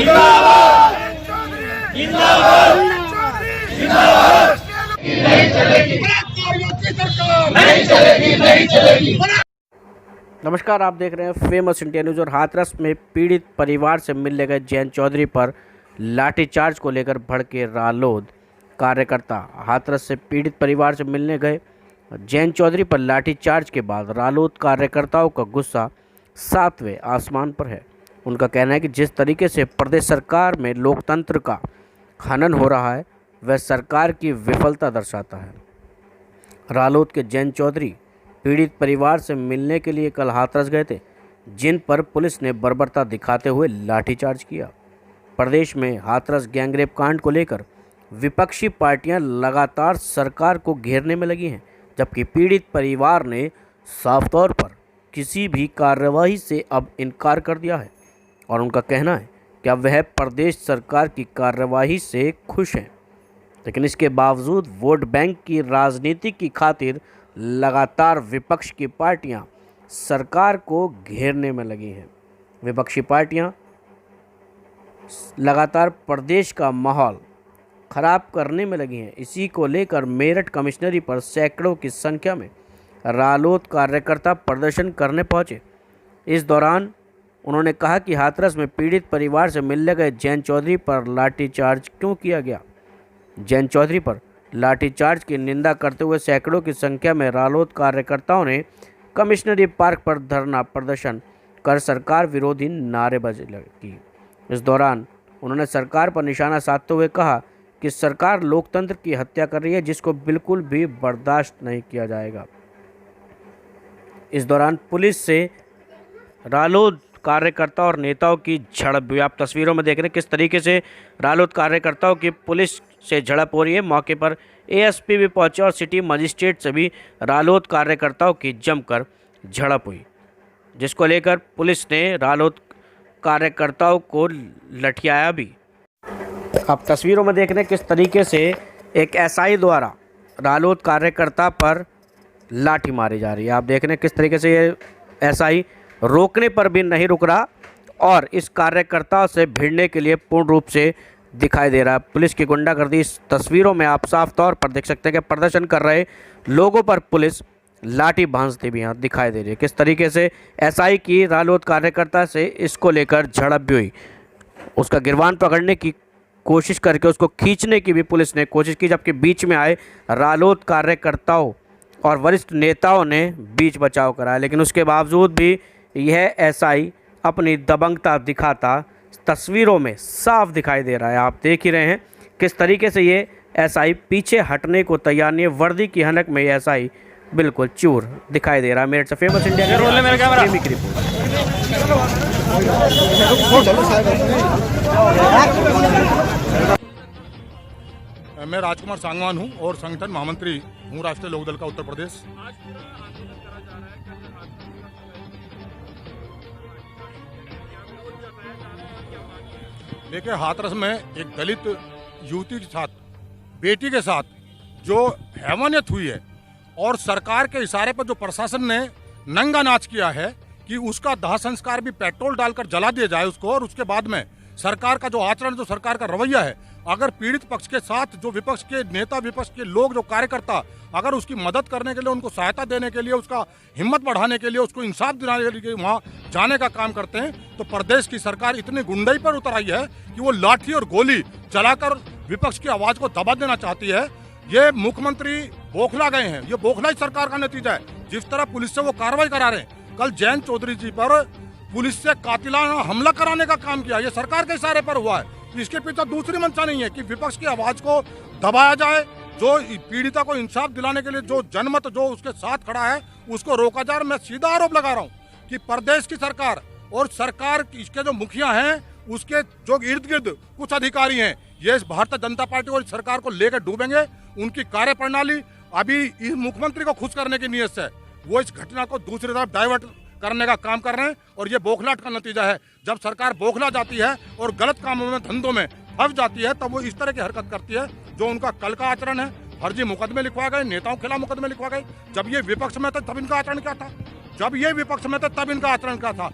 जिंदाबाद जिंदाबाद जिंदाबाद। नहीं चलेगी नहीं चलेगी नहीं चलेगी। नमस्कार, आप देख रहे हैं फेमस इंडिया न्यूज़। और हाथरस में पीड़ित परिवार से मिलने गए जैन चौधरी पर लाठीचार्ज को लेकर भड़के रालोद कार्यकर्ता। हाथरस से पीड़ित परिवार से मिलने गए जैन चौधरी पर लाठीचार्ज के बाद रालोद कार्यकर्ताओं का गुस्सा सातवें आसमान पर है। उनका कहना है कि जिस तरीके से प्रदेश सरकार में लोकतंत्र का हनन हो रहा है वह सरकार की विफलता दर्शाता है। रालोद के जैन चौधरी पीड़ित परिवार से मिलने के लिए कल हाथरस गए थे, जिन पर पुलिस ने बर्बरता दिखाते हुए लाठीचार्ज किया। प्रदेश में हाथरस गैंगरेप कांड को लेकर विपक्षी पार्टियां लगातार सरकार को घेरने में लगी हैं, जबकि पीड़ित परिवार ने साफ तौर पर किसी भी कार्रवाई से अब इनकार कर दिया है और उनका कहना है कि अब वह प्रदेश सरकार की कार्रवाई से खुश हैं। लेकिन इसके बावजूद वोट बैंक की राजनीति की खातिर लगातार विपक्ष की पार्टियां सरकार को घेरने में लगी हैं। विपक्षी पार्टियां लगातार प्रदेश का माहौल खराब करने में लगी हैं। इसी को लेकर मेरठ कमिश्नरी पर सैकड़ों की संख्या में रालोद कार्यकर्ता प्रदर्शन करने पहुंचे। इस दौरान उन्होंने कहा कि हाथरस में पीड़ित परिवार से मिलने गए जैन चौधरी पर लाठीचार्ज क्यों किया गया। जैन चौधरी पर लाठीचार्ज की निंदा करते हुए सैकड़ों की संख्या में रालोद कार्यकर्ताओं ने कमिश्नरी पार्क पर धरना प्रदर्शन कर सरकार विरोधी नारेबाजी की। इस दौरान उन्होंने सरकार पर निशाना साधते हुए कहा कि सरकार लोकतंत्र की हत्या कर रही है, जिसको बिल्कुल भी बर्दाश्त नहीं किया जाएगा। इस दौरान पुलिस से रालोद कार्यकर्ता और नेताओं की झड़प भी आप तस्वीरों में देख रहे हैं किस तरीके से रालोद कार्यकर्ताओं की पुलिस से झड़प हो रही है। मौके पर एएसपी भी पहुंचे और सिटी मजिस्ट्रेट से भी रालोद कार्यकर्ताओं की जमकर झड़प हुई, जिसको लेकर पुलिस ने रालोद कार्यकर्ताओं को लठियाया भी। आप तस्वीरों में देख रहे हैं किस तरीके से एक एसआई द्वारा रालोद कार्यकर्ता पर लाठी मारी जा रही है। आप देख रहे हैं किस तरीके से ये एसआई रोकने पर भी नहीं रुक रहा और इस कार्यकर्ता से भिड़ने के लिए पूर्ण रूप से दिखाई दे रहा है। पुलिस की गुंडागर्दी इस तस्वीरों में आप साफ तौर पर देख सकते हैं कि प्रदर्शन कर रहे लोगों पर पुलिस लाठी भांजती भी यहाँ दिखाई दे रही है। किस तरीके से एसआई की रालोद कार्यकर्ता से इसको लेकर झड़प भी हुई। उसका गिरबान पकड़ने की कोशिश करके उसको खींचने की भी पुलिस ने कोशिश की, जबकि बीच में आए रालोद कार्यकर्ताओं और वरिष्ठ नेताओं ने बीच बचाव कराया। लेकिन उसके बावजूद भी यह एसआई अपनी दबंगता दिखाता तस्वीरों में साफ दिखाई दे रहा है। आप देख ही रहे हैं किस तरीके से ये एसआई पीछे हटने को तैयार नहीं है। वर्दी की हनक में ये एसआई बिल्कुल चूर दिखाई दे रहा है। मेरठ से फेमस इंडिया की मैं राजकुमार सांगवान हूं और संगठन महामंत्री हूं राष्ट्रीय लोकदल का उत्तर प्रदेश। देखिए, हाथरस में एक दलित युवती के साथ, बेटी के साथ जो हैवानियत हुई है और सरकार के इशारे पर जो प्रशासन ने नंगा नाच किया है कि उसका दाह संस्कार भी पेट्रोल डालकर जला दिया जाए उसको, और उसके बाद में सरकार का जो आचरण, जो सरकार का रवैया है, अगर पीड़ित पक्ष के साथ जो विपक्ष के नेता, विपक्ष के लोग, जो कार्यकर्ता अगर उसकी मदद करने के लिए, उनको सहायता देने के लिए, उसका हिम्मत बढ़ाने के लिए, उसको इंसाफ दिलाने के लिए वहाँ जाने का काम करते हैं, तो प्रदेश की सरकार इतनी गुंडाई पर उतर आई है कि वो लाठी और गोली चलाकर विपक्ष की आवाज को दबा देना चाहती है। ये मुख्यमंत्री बौखला गए हैं। ये बौखलाई सरकार का नतीजा है। जिस तरह पुलिस से वो कार्रवाई करा रहे हैं, कल जैन चौधरी जी पर पुलिस से कातिलाना हमला कराने का काम किया, ये सरकार के इशारे पर हुआ है। इसके पीछे दूसरी मंशा नहीं है कि विपक्ष की आवाज को दबाया जाए, जो पीड़िता को इंसाफ दिलाने के लिए जो जनमत जो उसके साथ खड़ा है उसको रोका जाए। मैं सीधा आरोप लगा रहा हूँ कि प्रदेश की सरकार और सरकार इसके जो मुखिया हैं, उसके जो इर्द गिर्द कुछ अधिकारी हैं, ये भारतीय जनता पार्टी और सरकार को लेकर डूबेंगे। उनकी कार्यप्रणाली अभी इस मुख्यमंत्री को खुश करने की नीयत से वो इस घटना को दूसरी तरफ डाइवर्ट करने का काम कर रहे हैं, और ये बौखलाहट का नतीजा है। जब सरकार बौखला जाती है और गलत कामों में, धंधों में फंस जाती है, तब वो इस तरह की हरकत करती है। जो उनका कल का आचरण है, फर्जी मुकदमे लिखवा गए, नेताओं के खिलाफ मुकदमे लिखवा गए। जब ये विपक्ष में थे तब इनका आचरण क्या था, जब ये विपक्ष में थे तब इनका आचरण क्या था।